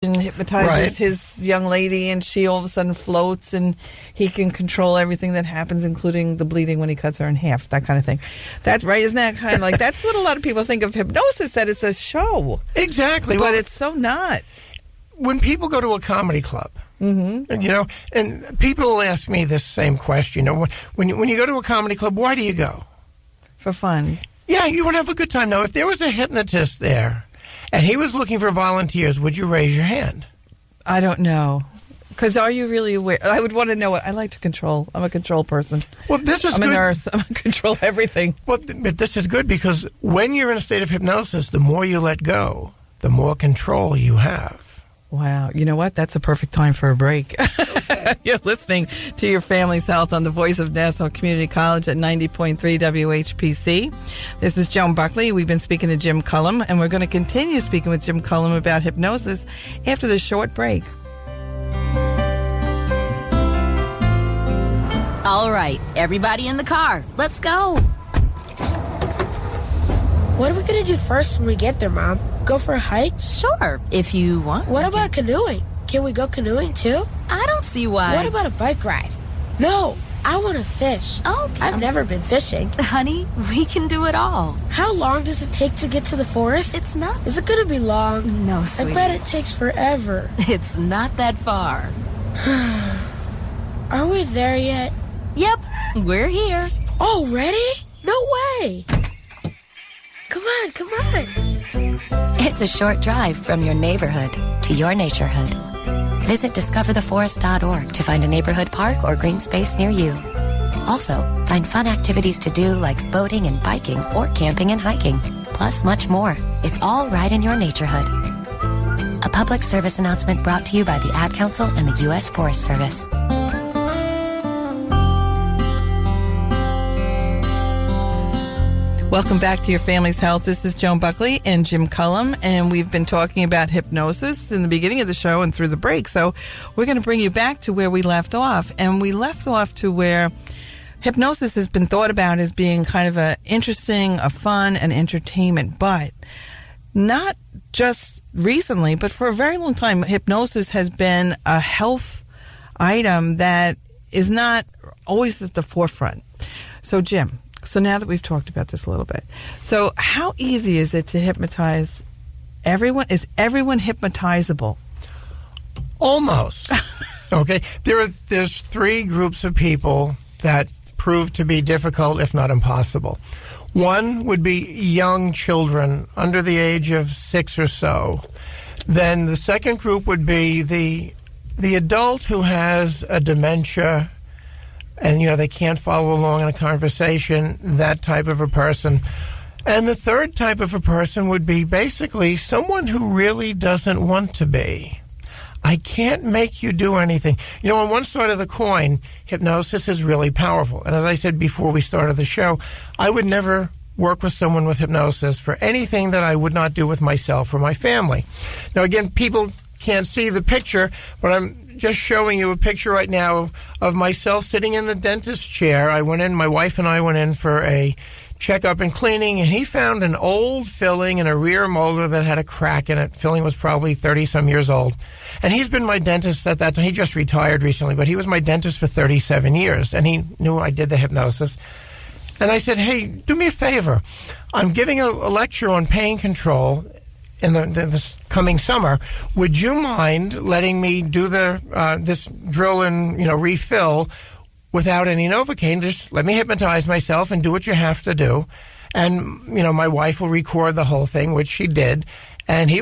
and hypnotizes his young lady, and she all of a sudden floats, and he can control everything that happens, including the bleeding when he cuts her in half, that kind of thing. That's right, isn't that kind of like, that's what a lot of people think of hypnosis, that it's a show. Exactly. But it's so not. When people go to a comedy club, and people will ask me this same question, when you go to a comedy club, why do you go? For fun. Yeah, you would have a good time. Now, if there was a hypnotist there, and he was looking for volunteers, would you raise your hand? I don't know. Because are you really aware? I would want to know what I like to control. I'm a control person. Well, this is I'm good. a nurse. I'm going to control everything. Well, but this is good because when you're in a state of hypnosis, the more you let go, the more control you have. Wow. You know what? That's a perfect time for a break. You're listening to Your Family's Health on the Voice of Nassau Community College at 90.3 WHPC. This is Joan Buckley. We've been speaking to Jim Cullum, and we're going to continue speaking with Jim Cullum about hypnosis after this short break. All right, everybody in the car. Let's go. What are we going to do first when we get there, Mom? Go for a hike? Sure, if you want. What about canoeing? Can we go canoeing too? I don't see why. What about a bike ride? No, I want to fish. Okay. I've never been fishing. Honey, we can do it all. How long does it take to get to the forest? It's not. Is it going to be long? No, sweetie. I bet it takes forever. It's not that far. Are we there yet? Yep, we're here. Already? No way. Come on, come on. It's a short drive from your neighborhood to your naturehood. Visit discovertheforest.org to find a neighborhood park or green space near you. Also, find fun activities to do like boating and biking or camping and hiking, plus much more. It's all right in your naturehood. A public service announcement brought to you by the Ad Council and the U.S. Forest Service. Welcome back to Your Family's Health. This is Joan Buckley and Jim Cullum, and we've been talking about hypnosis in the beginning of the show and through the break. So we're going to bring you back to where we left off. And we left off to where hypnosis has been thought about as being kind of a interesting, a fun, and entertainment. But not just recently, but for a very long time, hypnosis has been a health item that is not always at the forefront. So, Jim, so now that we've talked about this a little bit, so how easy is it to hypnotize everyone? Is everyone hypnotizable? Almost. Okay. There's three groups of people that prove to be difficult, if not impossible. One would be young children under the age of 6 or so. Then the second group would be the adult who has a dementia and, they can't follow along in a conversation, that type of a person. And the third type of a person would be basically someone who really doesn't want to be. I can't make you do anything. On one side of the coin, hypnosis is really powerful. And as I said before we started the show, I would never work with someone with hypnosis for anything that I would not do with myself or my family. Now, again, people can't see the picture, but I'm just showing you a picture right now of myself sitting in the dentist chair. My wife and I went in for a checkup and cleaning, and he found an old filling in a rear molar that had a crack in it. Filling was probably 30-some years old. And he's been my dentist at that time. He just retired recently, but he was my dentist for 37 years, and he knew I did the hypnosis. And I said, hey, do me a favor. I'm giving a lecture on pain control in this coming summer. Would you mind letting me do this drill and refill without any Novocaine? Just let me hypnotize myself and do what you have to do. And my wife will record the whole thing, which she did. And he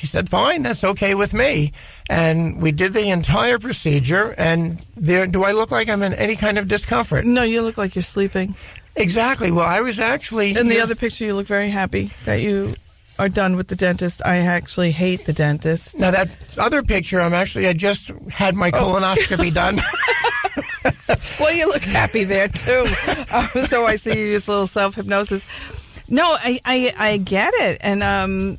said, fine, that's okay with me. And we did the entire procedure. And do I look like I'm in any kind of discomfort? No, you look like you're sleeping. Exactly. Well, I was actually... In the other picture, you look very happy that you are done with the dentist. I actually hate the dentist. Now, that other picture, I just had my colonoscopy done. Well, you look happy there, too. So I see you use a little self-hypnosis. No, I get it. And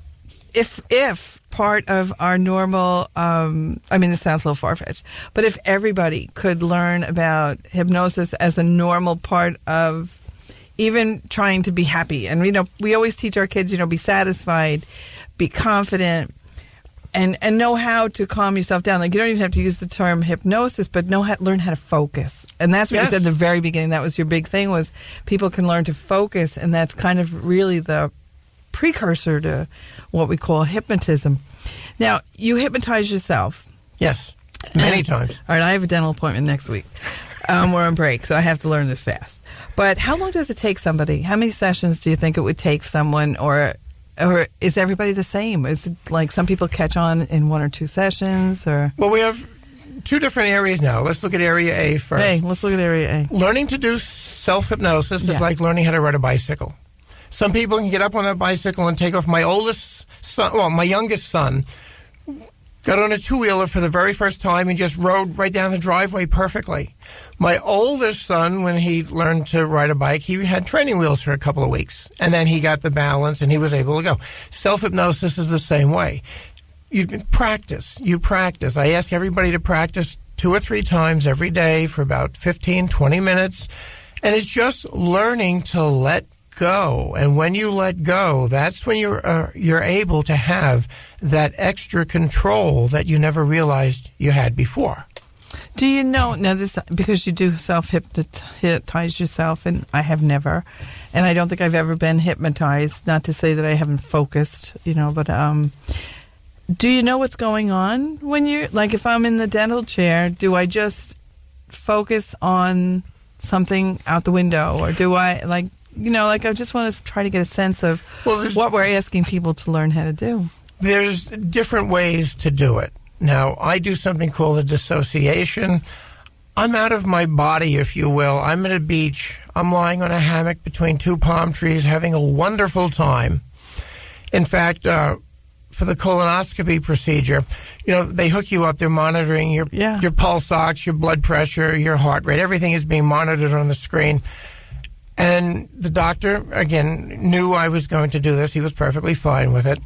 if part of our normal, this sounds a little far-fetched, but if everybody could learn about hypnosis as a normal part of even trying to be happy. And, we always teach our kids, be satisfied, be confident, and know how to calm yourself down. Like, you don't even have to use the term hypnosis, but learn how to focus. And that's what you said at the very beginning. That was your big thing, was people can learn to focus, and that's kind of really the precursor to what we call hypnotism. Now, you hypnotize yourself. Yes, many times. All right, I have a dental appointment next week. We're on break, so I have to learn this fast. But how long does it take somebody? How many sessions do you think it would take someone, or is everybody the same? Is it like some people catch on in 1 or 2 sessions? Or Well, we have 2 different areas now. Let's look at Area A first. Hey, let's look at Area A. Learning to do self-hypnosis is like learning how to ride a bicycle. Some people can get up on a bicycle and take off. My youngest son got on a 2-wheeler for the very first time and just rode right down the driveway perfectly. My oldest son, when he learned to ride a bike, he had training wheels for a couple of weeks, and then he got the balance and he was able to go. Self-hypnosis is the same way. You practice. I ask everybody to practice 2 or 3 times every day for about 15, 20 minutes, and it's just learning to let go. And when you let go, that's when you're able to have that extra control that you never realized you had before. Do you know, now this, because you do self-hypnotize yourself, and I have never, and I don't think I've ever been hypnotized, not to say that I haven't focused, but do you know what's going on when you're, like, if I'm in the dental chair, do I just focus on something out the window, or do I, I just want to try to get a sense of what we're asking people to learn how to do. There's different ways to do it. Now, I do something called a dissociation. I'm out of my body, if you will. I'm at a beach. I'm lying on a hammock between 2 palm trees having a wonderful time. In fact, for the colonoscopy procedure, they hook you up. They're monitoring your pulse ox, your blood pressure, your heart rate. Everything is being monitored on the screen. And the doctor, again, knew I was going to do this. He was perfectly fine with it.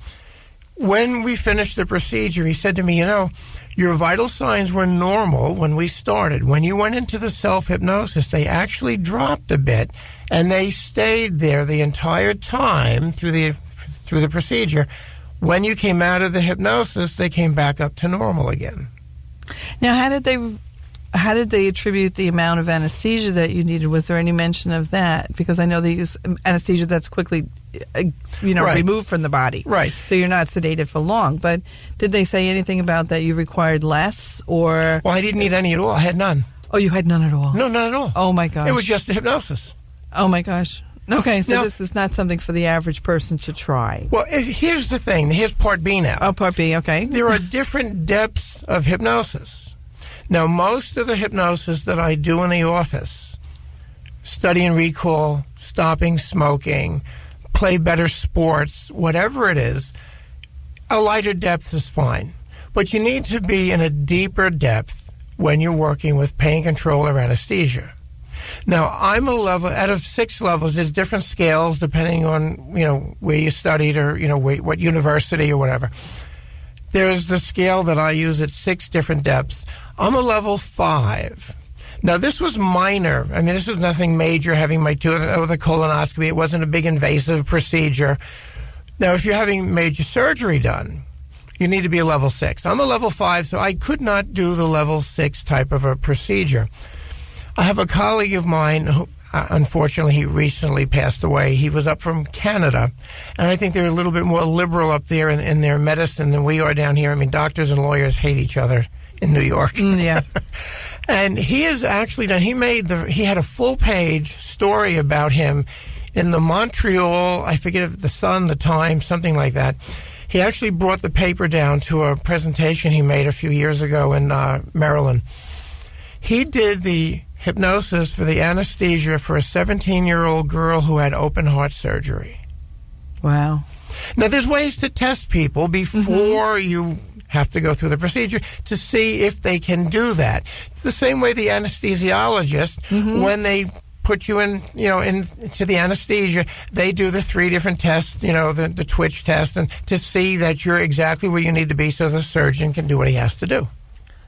When we finished the procedure, he said to me, your vital signs were normal when we started. When you went into the self-hypnosis, they actually dropped a bit, and they stayed there the entire time through the procedure. When you came out of the hypnosis, they came back up to normal again. Now, how did they attribute the amount of anesthesia that you needed? Was there any mention of that? Because I know they use anesthesia that's quickly, removed from the body. Right. So you're not sedated for long. But did they say anything about that you required less, or? Well, I didn't need any at all. I had none. Oh, you had none at all? No, none at all. Oh, my gosh. It was just the hypnosis. Oh, my gosh. Okay, so this is not something for the average person to try. Well, here's the thing. Here's Part B now. Oh, Part B, okay. There are different depths of hypnosis. Now, most of the hypnosis that I do in the office, study and recall, stopping smoking, play better sports, whatever it is, a lighter depth is fine. But you need to be in a deeper depth when you're working with pain control or anesthesia. Now, I'm a level, out of 6 levels, there's different scales depending on, where you studied or, what university or whatever. There's the scale that I use at 6 different depths. I'm a level 5. Now, this was minor. I mean, this was nothing major, having my tooth with a colonoscopy. It wasn't a big invasive procedure. Now, if you're having major surgery done, you need to be a level 6. I'm a level 5, so I could not do the level 6 type of a procedure. I have a colleague of mine who, unfortunately, he recently passed away. He was up from Canada, and I think they're a little bit more liberal up there in their medicine than we are down here. I mean, doctors and lawyers hate each other in New York. Yeah. And he has actually done, he had a full-page story about him in the Montreal, I forget if the Sun, the Times, something like that. He actually brought the paper down to a presentation he made a few years ago in Maryland. He did the hypnosis for the anesthesia for a 17-year-old girl who had open heart surgery. Wow. Now, there's ways to test people before you have to go through the procedure to see if they can do that. It's the same way the anesthesiologist, when they put you into the anesthesia, they do the 3 different tests, the twitch test, and to see that you're exactly where you need to be so the surgeon can do what he has to do.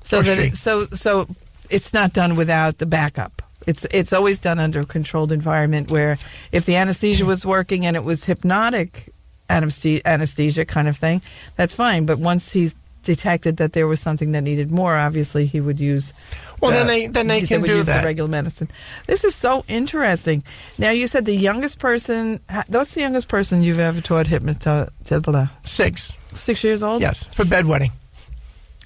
So it's not done without the backup. It's always done under a controlled environment where if the anesthesia was working and it was hypnotic anesthesia kind of thing, that's fine. But once he's detected that there was something that needed more, obviously he would use. Well, then they can would do use that. The regular medicine. This is so interesting. Now, you said the youngest person. What's the youngest person you've ever taught hypnosis? 6. 6 years old. Yes, for bedwetting.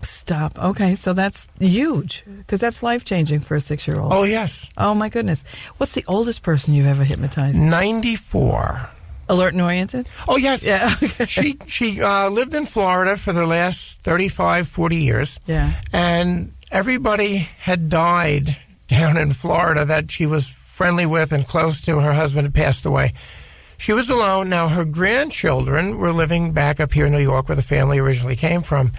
Stop. Okay, so that's huge because that's life-changing for a 6-year-old. Oh, yes. Oh, my goodness. What's the oldest person you've ever hypnotized? 94. Alert and oriented? Oh, yes. Yeah. Okay. She lived in Florida for the last 35, 40 years. Yeah. And everybody had died down in Florida that she was friendly with and close to. Her husband had passed away. She was alone. Now, her grandchildren were living back up here in New York where the family originally came from.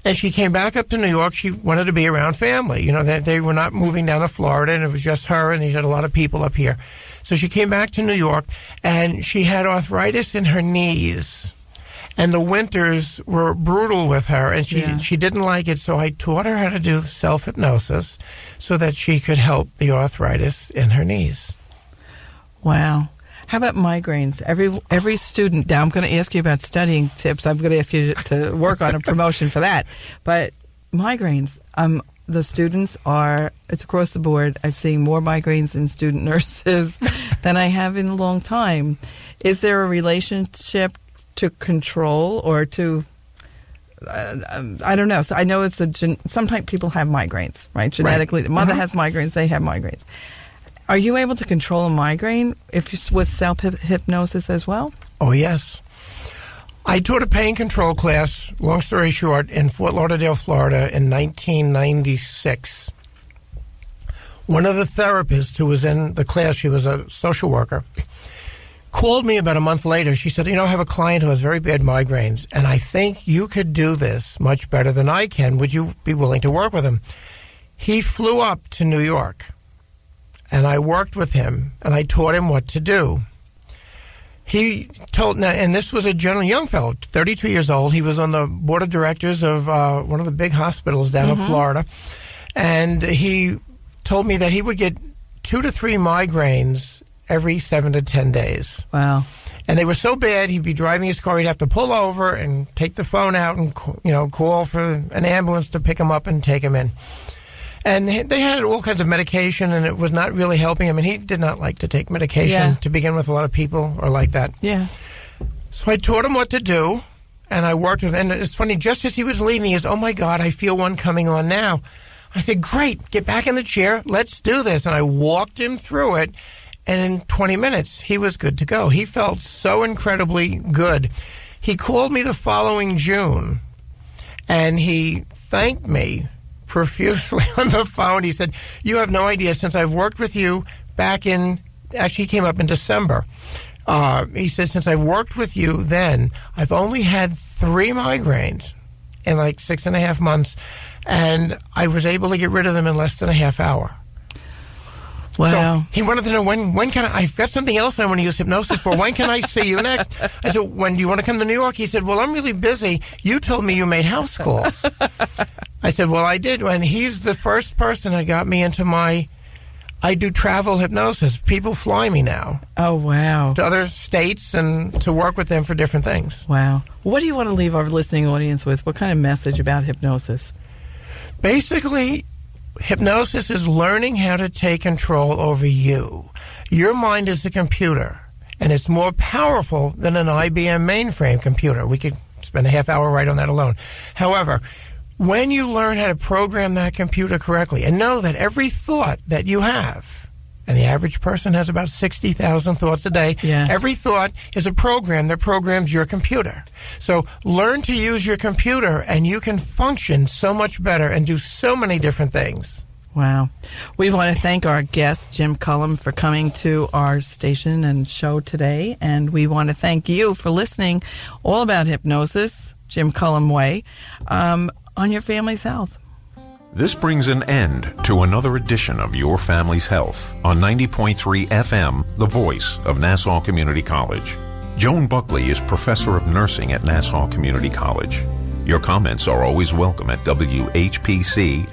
And she came back up to New York. She wanted to be around family. You know, they were not moving down to Florida, and it was just her, and they had a lot of people up here. So she came back to New York, and she had arthritis in her knees. And the winters were brutal with her, and she didn't like it. So I taught her how to do self-hypnosis so that she could help the arthritis in her knees. Wow. How about migraines? Every student, now I'm going to ask you about studying tips. I'm going to ask you to work on a promotion for that. But migraines, the students it's across the board. I've seen more migraines in student nurses than I have in a long time. Is there a relationship to control or to, I don't know. So I know sometimes people have migraines, right? Genetically, right. The mother has migraines, they have migraines. Are you able to control a migraine with self-hypnosis as well? Oh, yes. I taught a pain control class, long story short, in Fort Lauderdale, Florida in 1996. One of the therapists who was in the class, she was a social worker, called me about a month later. She said, I have a client who has very bad migraines, and I think you could do this much better than I can. Would you be willing to work with him? He flew up to New York. And I worked with him, and I taught him what to do. He told, and this was a young fellow, 32 years old. He was on the board of directors of one of the big hospitals down in Florida. And he told me that he would get 2 to 3 migraines every 7 to 10 days. Wow. And they were so bad, he'd be driving his car. He'd have to pull over and take the phone out and call for an ambulance to pick him up and take him in. And they had all kinds of medication, and it was not really helping him. And he did not like to take medication to begin with. A lot of people are like that. Yeah. So I taught him what to do, and I worked with him. And it's funny, just as he was leaving, he goes, "Oh, my God, I feel one coming on now." I said, "Great, get back in the chair. Let's do this." And I walked him through it, and in 20 minutes, he was good to go. He felt so incredibly good. He called me the following June, and he thanked me profusely on the phone. He said, "You have no idea, since I've worked with you actually he came up in December. He said, since I've worked with you then, I've only had 3 migraines in like 6.5 months, and I was able to get rid of them in less than a half hour." Wow. So he wanted to know, when can I've got something else I want to use hypnosis for. When can I see you next? I said, "When do you want to come to New York?" He said, "Well, I'm really busy. You told me you made house calls." I said, "Well, I did." And he's the first person that got me into I do travel hypnosis. People fly me now. Oh, wow. To other states and to work with them for different things. Wow. What do you want to leave our listening audience with? What kind of message about hypnosis? Basically, hypnosis is learning how to take control over you. Your mind is a computer, and it's more powerful than an IBM mainframe computer. We could spend a half hour right on that alone. However, when you learn how to program that computer correctly and know that every thought that you have, and the average person has about 60,000 thoughts a day, every thought is a program that programs your computer. So learn to use your computer, and you can function so much better and do so many different things. Wow. We want to thank our guest, Jim Cullum, for coming to our station and show today. And we want to thank you for listening all about hypnosis, Jim Cullum Way, on your family's health. This brings an end to another edition of Your Family's Health on 90.3 FM, the voice of Nassau Community College. Joan Buckley is professor of nursing at Nassau Community College. Your comments are always welcome at whpc@ncc.edu.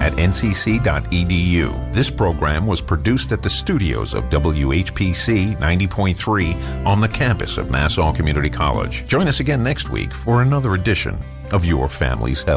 This program was produced at the studios of WHPC 90.3 on the campus of Nassau Community College. Join us again next week for another edition of Your Family's Health.